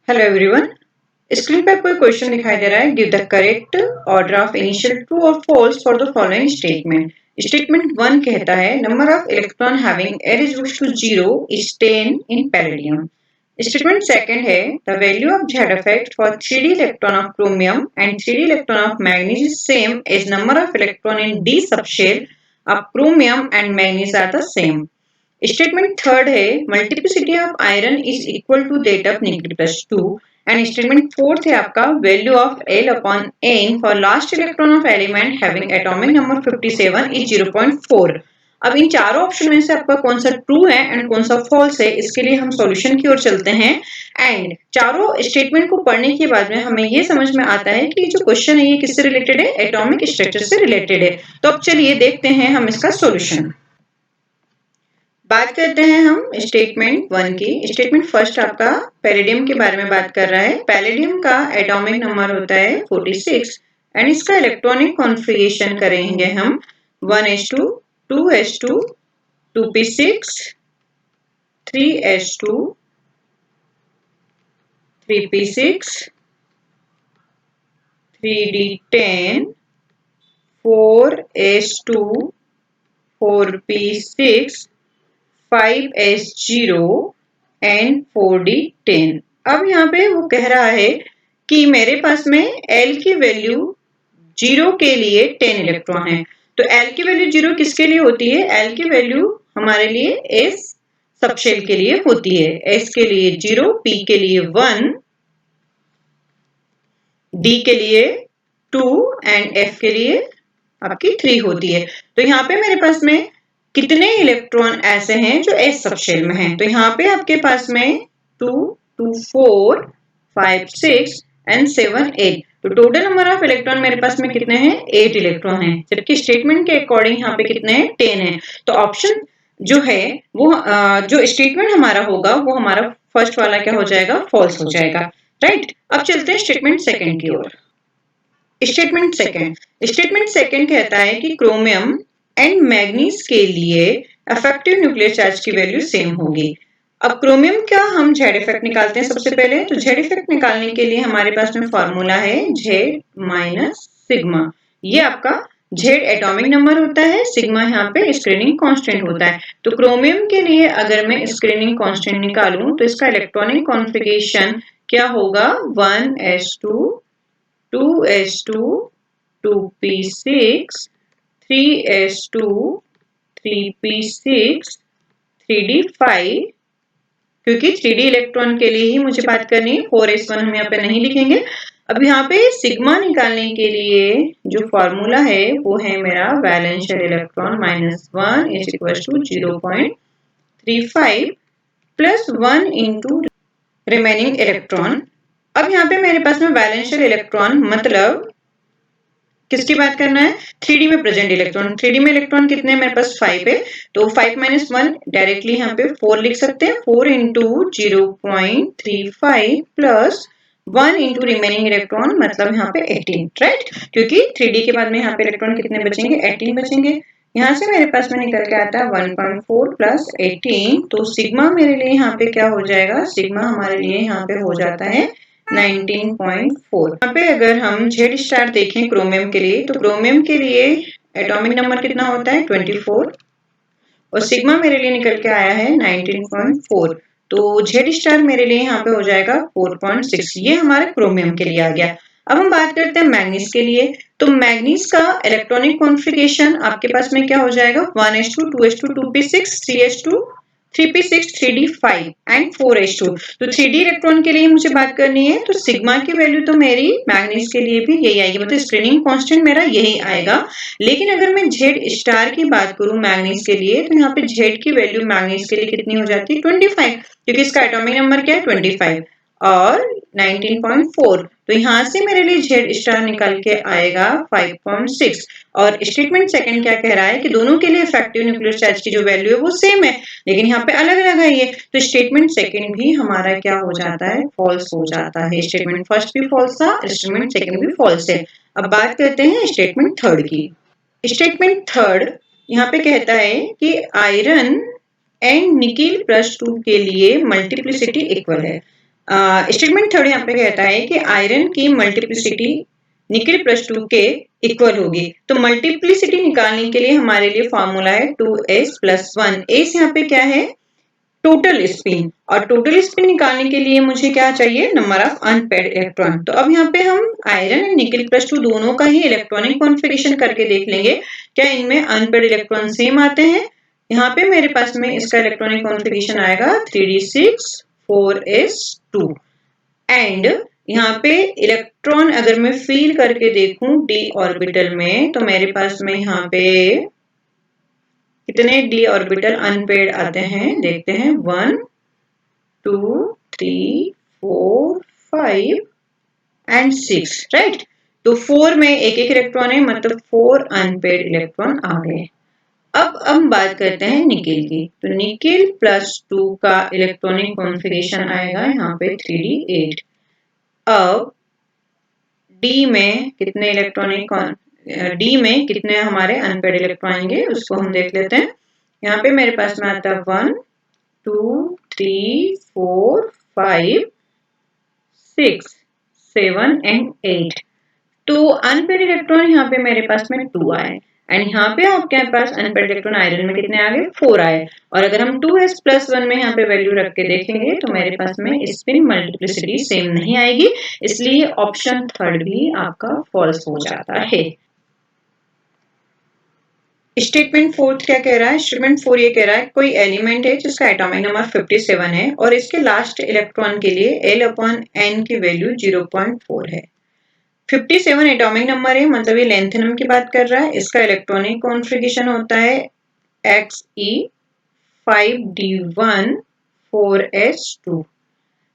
Hello everyone. Screen पर कोई question दिखाई दे रहा है। Give the correct order of initial true और false for the following statement. Statement 1 कहता है number of electron having n is equals to 0 is 10 in palladium। Statement second है the value of Z effect for 3d electron of chromium and 3d electron of manganese is same as number of electron in d subshell of chromium and manganese are the same। Statement third है multiplicity of iron is equal to that of -2 and statement fourth है आपका value of L upon n for last electron of element having atomic number 57 is 0.4। अब इन चारों option में से आपका कौन सा ट्रू है एंड कौन सा फॉल्स है, इसके लिए हम सॉल्यूशन की ओर चलते हैं। एंड चारों स्टेटमेंट को पढ़ने के बाद में हमें ये समझ में आता है कि जो क्वेश्चन है ये किससे रिलेटेड है, एटॉमिक स्ट्रक्चर से रिलेटेड है। तो अब चलिए देखते हैं हम इसका सॉल्यूशन। बात करते हैं हम स्टेटमेंट 1 की। स्टेटमेंट फर्स्ट आपका पैलेडियम के बारे में बात कर रहा है। पैलेडियम का एटॉमिक नंबर होता है 46 एंड इसका इलेक्ट्रॉनिक कॉन्फ़िगरेशन करेंगे हम 1s2 2s2 2p6 3s2 3p6 3d10 4s2 4p6 5s0 and 4d10। अब यहाँ पे वो कह रहा है कि मेरे पास में L की वैल्यू 0 के लिए 10 इलेक्ट्रॉन है। तो L की वैल्यू 0 किसके लिए होती है? L की वैल्यू हमारे लिए S सबशेल के लिए होती है। S के लिए 0, P के लिए 1, D के लिए 2 एंड F के लिए आपकी 3 होती है। तो यहाँ पे मेरे पास में कितने इलेक्ट्रॉन ऐसे हैं जो S सबशेल में हैं? तो यहाँ पे आपके पास में 2 2 4 5 6 एंड 7 8। तो टोटल नंबर ऑफ इलेक्ट्रॉन मेरे पास में कितने हैं? 8 इलेक्ट्रॉन हैं, जबकि स्टेटमेंट के अकॉर्डिंग यहाँ पे कितने हैं? 10 हैं। तो ऑप्शन जो है वो जो स्टेटमेंट हमारा होगा वो हमारा फर्स्ट वाला क्या हो जाएगा? फॉल्स हो जाएगा। राइट। अब चलते हैं स्टेटमेंट सेकेंड की ओर। स्टेटमेंट सेकेंड कहता है कि क्रोमियम एंड मैग्नीज के लिए इफेक्टिव न्यूक्लियर चार्ज की वैल्यू सेम होगी। अब क्रोमियम का हम Z इफेक्ट निकालते हैं सबसे पहले। तो Z इफेक्ट निकालने के लिए हमारे पास में फॉर्मूला है Z माइनस सिग्मा। ये आपका Z एटॉमिक नंबर होता है, सिग्मा यहाँ पे स्क्रीनिंग कांस्टेंट होता है। तो क्रोमियम के लिए अगर मैं स्क्रीनिंग कांस्टेंट निकालूं तो इसका इलेक्ट्रॉनिक कॉन्फ़िगरेशन क्या होगा? 1s2 2s2 2p6 3s2 3p6 3d5, क्योंकि 3d इलेक्ट्रॉन के लिए ही मुझे बात करनी है। 4s1 हम यहाँ पे नहीं लिखेंगे। अब यहाँ पे सिग्मा निकालने के लिए जो फॉर्मूला है वो है मेरा valential electron -1 is equal to 0.35 plus 1 into remaining electron. अब यहाँ पे मेरे पास में वैलेंशियल इलेक्ट्रॉन मतलब किसकी बात करना है? 3D में प्रेजेंट इलेक्ट्रॉन। 3D में इलेक्ट्रॉन कितने हैं? मेरे पास 5 है। तो 5 माइनस 1 डायरेक्टली यहाँ पे 4 लिख सकते हैं। 4 into 0.35 plus 1 into remaining electron मतलब यहाँ पे 18। राइट, क्योंकि 3D के बाद में यहाँ पे इलेक्ट्रॉन कितने बचेंगे? 18 बचेंगे। यहाँ से मेरे पास में निकल के आता है 1.4 प्लस 18। तो सिग्मा मेरे लिए यहाँ पे क्या हो जाएगा? सिग्मा हमारे लिए यहाँ पे हो जाता है 19.4। यहाँ पे अगर हम Z स्टार देखें क्रोमियम के लिए, तो क्रोमियम के लिए एटॉमिक नंबर कितना होता है? 24 और सिग्मा मेरे लिए निकल के आया है 19.4। तो Z स्टार मेरे लिए यहाँ पे हो जाएगा 4.6। ये हमारे क्रोमियम के लिए आ गया। अब हम बात करते हैं मैग्नीज के लिए। तो मैग्नीज का इलेक्ट्रॉनिक कॉन्फ़िगरेशन आपके पास में क्या हो जाएगा? 1s2 2s2 2p6 3s2 3p6 3d5 and 4s2। तो 3d इलेक्ट्रॉन के लिए मुझे बात करनी है, तो सिग्मा की वैल्यू तो मेरी मैग्नीज के लिए भी यही आएगी, मतलब स्क्रीनिंग कांस्टेंट मेरा यही आएगा। लेकिन अगर मैं Z स्टार की बात करूं मैग्नीज के लिए, तो यहाँ पे Z की वैल्यू मैग्नीज के लिए कितनी हो जाती है? 25, क्योंकि इसका एटॉमिक नंबर क्या है? 25 और 19.4। तो यहाँ से मेरे लिए Z स्टार निकल के आएगा 5.6। और स्टेटमेंट सेकंड क्या कह रहा है कि दोनों के लिए इफेक्टिव न्यूक्लियर चार्ज की जो वैल्यू है वो सेम है, लेकिन यहाँ पे अलग अलग है ये। तो स्टेटमेंट सेकंड भी हमारा क्या हो जाता है? फॉल्स हो जाता है। स्टेटमेंट फर्स्ट भी फॉल्स था, स्टेटमेंट सेकंड भी फॉल्स है। अब बात करते हैं स्टेटमेंट थर्ड की। स्टेटमेंट थर्ड यहाँ पे कहता है कि आयरन एंड निकिल +2 के लिए मल्टीप्लिसिटी इक्वल है। स्टेटमेंट थर्ड यहाँ पे कहता है कि आयरन की मल्टीप्लिसिटी निकेल +2 के इक्वल होगी। तो मल्टीप्लिसिटी निकालने के लिए हमारे लिए फॉर्मूला है 2s+1। एस यहाँ पे क्या है? Total spin. और टोटल स्पिन निकालने के लिए मुझे क्या चाहिए? Number of unpaired electron. तो अब यहाँ पे हम आयरन एंड निकेल +2 दोनों का ही इलेक्ट्रॉनिक कॉन्फ़िगरेशन करके देख लेंगे क्या इनमें अनपेयर्ड इलेक्ट्रॉन सेम आते हैं। यहाँ पे मेरे पास में इसका इलेक्ट्रॉनिक कॉन्फ़िगरेशन आएगा 3d6 4s2 एंड यहाँ पे इलेक्ट्रॉन अगर मैं फील करके देखूं d ऑर्बिटल में तो मेरे पास में यहाँ पे कितने d ऑर्बिटल अनपेयर्ड आते हैं देखते हैं 1 2 3 4 5 एंड 6 राइट। तो 4 में एक एक इलेक्ट्रॉन है मतलब 4 अनपेयर्ड इलेक्ट्रॉन आ गए। अब हम बात करते हैं निकेल की। तो निकेल +2 का इलेक्ट्रॉनिक कॉन्फ़िगरेशन आएगा यहाँ पे 3d8। अब डी में कितने इलेक्ट्रॉनिक डी में कितने हमारे अनपेयर्ड इलेक्ट्रॉन आएंगे उसको हम देख लेते हैं। यहाँ पे मेरे पास में आता है 1 2 3 4 5 6 7 एंड 8। तो अनपेयर्ड इलेक्ट्रॉन यहाँ पे मेरे पास में 2 आए एंड यहाँ पे आपके पास अनपेयर्ड इलेक्ट्रॉन आयरन में कितने आ गए? 4 आए। और अगर हम 2s+1 में यहाँ पे वैल्यू रख के देखेंगे तो मेरे पास में स्पिन मल्टीप्लिसिटी सेम नहीं आएगी, इसलिए ऑप्शन थर्ड भी आपका फॉल्स हो जाता है। स्टेटमेंट फोर्थ क्या कह रहा है? स्टेटमेंट 4 ये कह रहा है कोई एलिमेंट है जिसका एटॉमिक नंबर 57 है और इसके लास्ट इलेक्ट्रॉन के लिए L/N की वैल्यू 0.4 है। 57 एटॉमिक नंबर है मतलब ये लेंथेनम की बात कर रहा है। इसका इलेक्ट्रॉनिक कॉन्फ़िगरेशन होता है Xe5d1 4s2।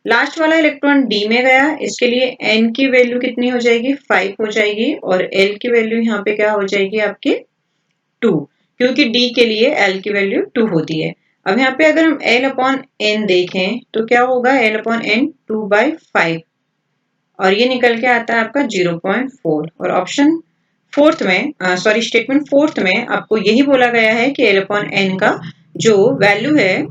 लास्ट वाला इलेक्ट्रॉन डी में गया, इसके लिए एन की वैल्यू कितनी हो जाएगी? 5 हो जाएगी और एल की वैल्यू यहाँ पे क्या हो जाएगी आपकी? 2, क्योंकि डी के लिए एल की वैल्यू 2 होती है। अब यहाँ पे अगर हम L/N देखें तो क्या होगा? L/N 2/5 और ये निकल के आता है आपका 0.4। और ऑप्शन फोर्थ में स्टेटमेंट फोर्थ में आपको यही बोला गया है कि L/N का जो वैल्यू है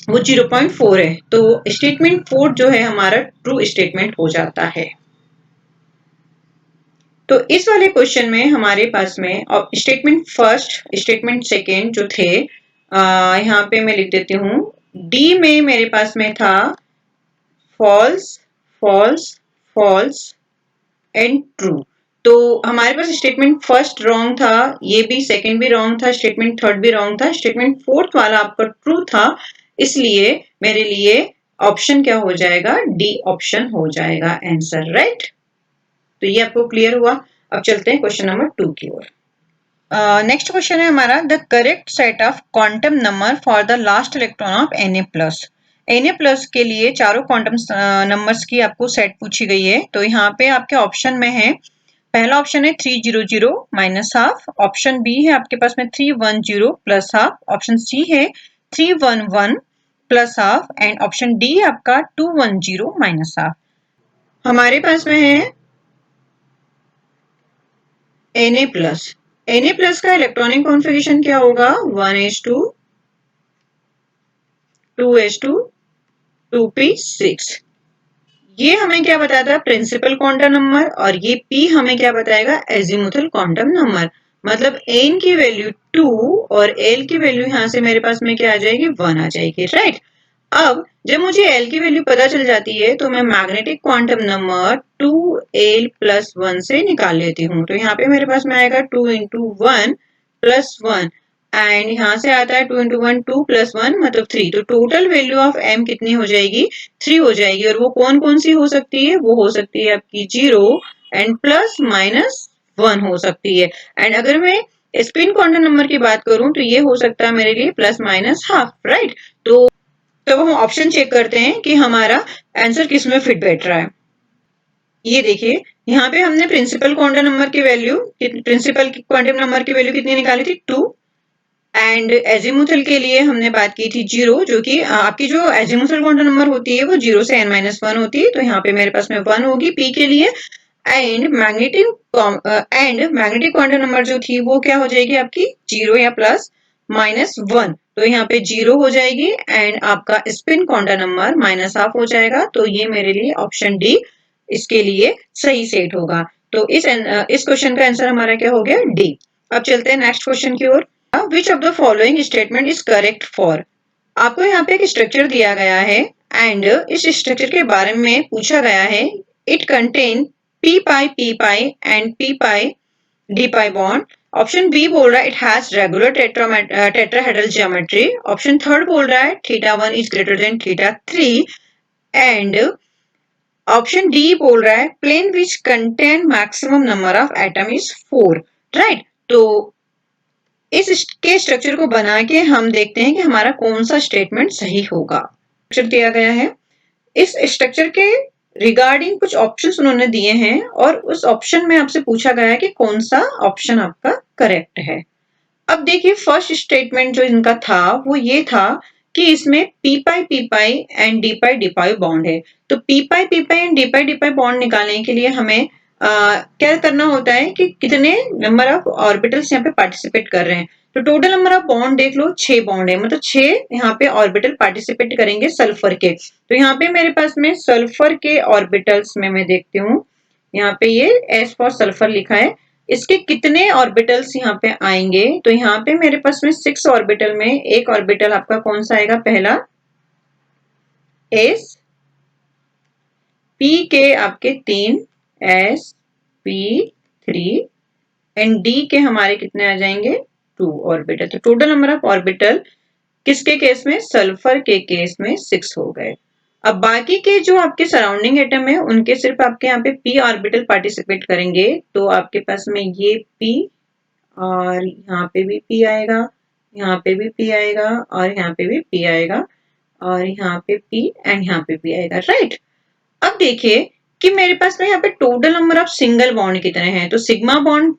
वो 0.4 है। तो स्टेटमेंट फोर्थ जो है हमारा ट्रू स्टेटमेंट हो जाता है। तो इस वाले क्वेश्चन में हमारे पास में स्टेटमेंट फर्स्ट स्टेटमेंट सेकेंड जो थे यहाँ पे मैं लिख देती हूँ। डी में मेरे पास में था false false false and true. तो हमारे पास स्टेटमेंट फर्स्ट रॉन्ग था, ये भी सेकंड भी रॉन्ग था, स्टेटमेंट थर्ड भी रॉन्ग था, स्टेटमेंट फोर्थ वाला आपका ट्रू था, इसलिए मेरे लिए ऑप्शन क्या हो जाएगा? डी ऑप्शन हो जाएगा आंसर राइट। तो ये आपको क्लियर हुआ। अब चलते हैं क्वेश्चन नंबर 2 की ओर। नेक्स्ट क्वेश्चन है हमारा the correct set of quantum number for the last electron of Na+ के लिए चारों क्वांटम नंबर्स की आपको सेट पूछी गई है। तो यहाँ पे आपके ऑप्शन में है, पहला ऑप्शन है 300 -½ ऑप्शन बी है आपके पास में 310 +½ ऑप्शन सी है 311 +½ एंड ऑप्शन डी है आपका 210 -½ हमारे पास में है Na+ का इलेक्ट्रॉनिक कॉन्फ़िगरेशन क्या होगा? 1s2 2s2 2p6। ये हमें क्या बताता है? Principal quantum number. और ये p हमें क्या बताएगा? Azimuthal quantum number. मतलब n की वैल्यू 2 और l की वैल्यू यहाँ से मेरे पास में क्या आ जाएगी? 1 आ जाएगी राइट। अब जब मुझे l की वैल्यू पता चल जाती है तो मैं मैग्नेटिक क्वांटम नंबर 2l+1 से निकाल लेती हूँ। तो यहाँ पे मेरे पास में आएगा 2 × 1 + 1 एंड यहाँ से आता है 2 × 1 2 + 1 मतलब 3। तो टोटल वैल्यू ऑफ m कितनी हो जाएगी? 3 हो जाएगी। और वो कौन कौन सी हो सकती है? वो हो सकती है आपकी 0 एंड +-1 हो सकती है। एंड अगर मैं स्पिन क्वांटम नंबर की बात करूं तो ये हो सकता है मेरे लिए +-½ राइट। तो हम ऑप्शन चेक करते हैं कि हमारा आंसर किस में फिट बैठ रहा है। ये देखिए यहाँ पे हमने प्रिंसिपल क्वांटम नंबर की वैल्यू कितनी निकाली थी? 2 एंड एजीमुथल के लिए हमने बात की थी 0, जो कि आपकी जो एजीमुथल क्वांटम नंबर होती है वो 0 से n-1 होती है। तो यहाँ पे मेरे पास में 1 होगी p के लिए। एंड मैग्नेटिक क्वांटम नंबर जो थी वो क्या हो जाएगी आपकी? 0 या -1, तो यहाँ पे 0 हो जाएगी एंड आपका स्पिन क्वांटम नंबर -12 हो जाएगा। तो ये मेरे लिए ऑप्शन डी इसके लिए सही सेट होगा। तो इस क्वेश्चन का आंसर हमारा क्या हो गया? डी। अब चलते हैं नेक्स्ट क्वेश्चन की ओर। Which of the following statement is correct for? आपको यहाँ पे एक स्ट्रक्चर दिया गया है एंड इस स्ट्रक्चर के बारे में पूछा गया है। It contain p pi and p pi d pi bond. Option b बोल रहा है it has regular tetrahedral geometry. Option third बोल रहा है θ1 is greater than θ3 and option d बोल रहा है plane which contain maximum number of atom is 4, right. तो इसके स्ट्रक्चर को बना के हम देखते हैं कि हमारा कौन सा स्टेटमेंट सही होगा। स्ट्रक्चर दिया गया है, इस स्ट्रक्चर के रिगार्डिंग कुछ ऑप्शंस उन्होंने दिए हैं और उस ऑप्शन में आपसे पूछा गया है कि कौन सा ऑप्शन आपका करेक्ट है। अब देखिए फर्स्ट स्टेटमेंट जो इनका था वो ये था कि इसमें P pi and D pi bond है। तो P pi and D pi bond निकालने के लिए हमें क्या करना होता है कि कितने नंबर ऑफ ऑर्बिटल्स यहाँ पे पार्टिसिपेट कर रहे हैं। तो टोटल नंबर ऑफ बॉन्ड देख लो 6 बॉन्ड है, मतलब 6 यहाँ पे ऑर्बिटल पार्टिसिपेट करेंगे सल्फर के। तो यहाँ पे मेरे पास में सल्फर के ऑर्बिटल्स में मैं देखती हूँ, यहाँ पे ये एस फॉर सल्फर लिखा है। इसके कितने ऑर्बिटल्स यहाँ पे आएंगे? तो यहाँ पे मेरे पास में 6 ऑर्बिटल में एक ऑर्बिटल आपका कौन सा आएगा? पहला एस, पी के आपके 3 एस पी 3 एंड डी के हमारे कितने आ जाएंगे? 2 ऑर्बिटल। तो टोटल नंबर ऑफ ऑर्बिटल किसके केस में? सल्फर के केस में 6 हो गए। अब बाकी के जो आपके सराउंडिंग एटम है उनके सिर्फ आपके यहाँ पे p ऑर्बिटल पार्टिसिपेट करेंगे। तो आपके पास में ये p और यहाँ पे भी p आएगा, यहाँ पे भी p आएगा और यहाँ पे भी p आएगा और यहाँ पे p एंड यहाँ पे p आएगा, राइट। अब देखिए कि मेरे पास में यहाँ पे total number of single bond कितने हैं। तो सिग्मा बॉन्ड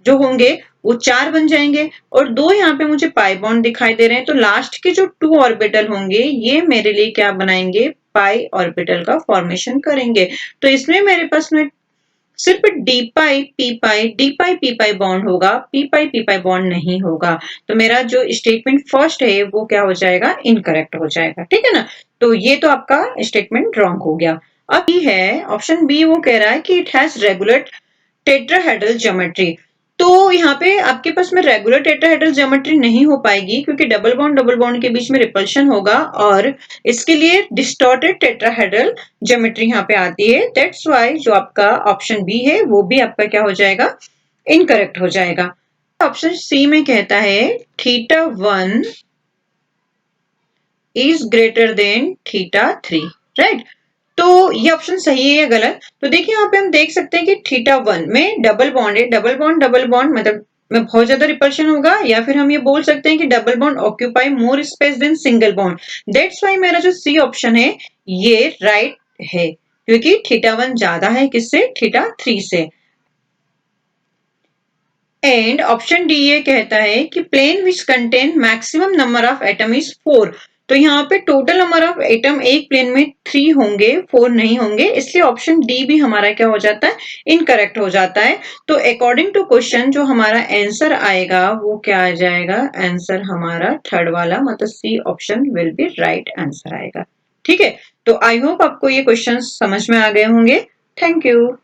जो होंगे वो 4 बन जाएंगे और 2 यहाँ पे मुझे पाई बॉन्ड दिखाई दे रहे हैं। तो लास्ट के जो 2 ऑर्बिटल होंगे ये मेरे लिए क्या बनाएंगे? पाई ऑर्बिटल का फॉर्मेशन करेंगे। तो इसमें मेरे पास में सिर्फ डी पाई पी पाई बॉन्ड होगा, पी पाई बॉन्ड नहीं होगा। तो मेरा जो स्टेटमेंट फर्स्ट है वो क्या हो जाएगा? इनकरेक्ट हो जाएगा, ठीक है ना। तो ये तो आपका स्टेटमेंट रॉन्ग हो गया। अब बी है, ऑप्शन बी वो कह रहा है कि it has regular tetrahedral geometry. तो यहाँ पे आपके पास में रेगुलर टेट्राहेड्रल ज्योमेट्री नहीं हो पाएगी क्योंकि डबल बॉन्ड के बीच में रिपल्शन होगा और इसके लिए डिस्टॉर्टेड टेट्राहेड्रल ज्योमेट्री यहाँ पे आती है। दैट्स व्हाई जो आपका ऑप्शन बी है वो भी आपका क्या हो जाएगा? इनकरेक्ट हो जाएगा। ऑप्शन सी में कहता है θ1 इज ग्रेटर देन θ3, राइट। तो ये ऑप्शन सही है या गलत? तो देखिए यहाँ पे हम देख सकते हैं कि θ1 में डबल बॉन्ड है, डबल बॉन्ड मतलब में बहुत ज्यादा रिपल्शन होगा, या फिर हम ये बोल सकते हैं कि double bond occupy more space than single bond. That's why मेरा जो सी ऑप्शन है ये राइट है क्योंकि θ1 ज्यादा है किससे? θ3 से। एंड ऑप्शन डी ये कहता है कि plane which contain maximum number of atom is 4। तो यहाँ पे टोटल नंबर ऑफ एटम एक प्लेन में 3 होंगे, 4 नहीं होंगे, इसलिए ऑप्शन डी भी हमारा क्या हो जाता है? इनकरेक्ट हो जाता है। तो अकॉर्डिंग टू क्वेश्चन जो हमारा आंसर आएगा वो क्या आ जाएगा? आंसर हमारा थर्ड वाला मतलब C option will be right answer आएगा, ठीक है। तो आई होप आपको ये क्वेश्चन समझ में आ गए होंगे। Thank you.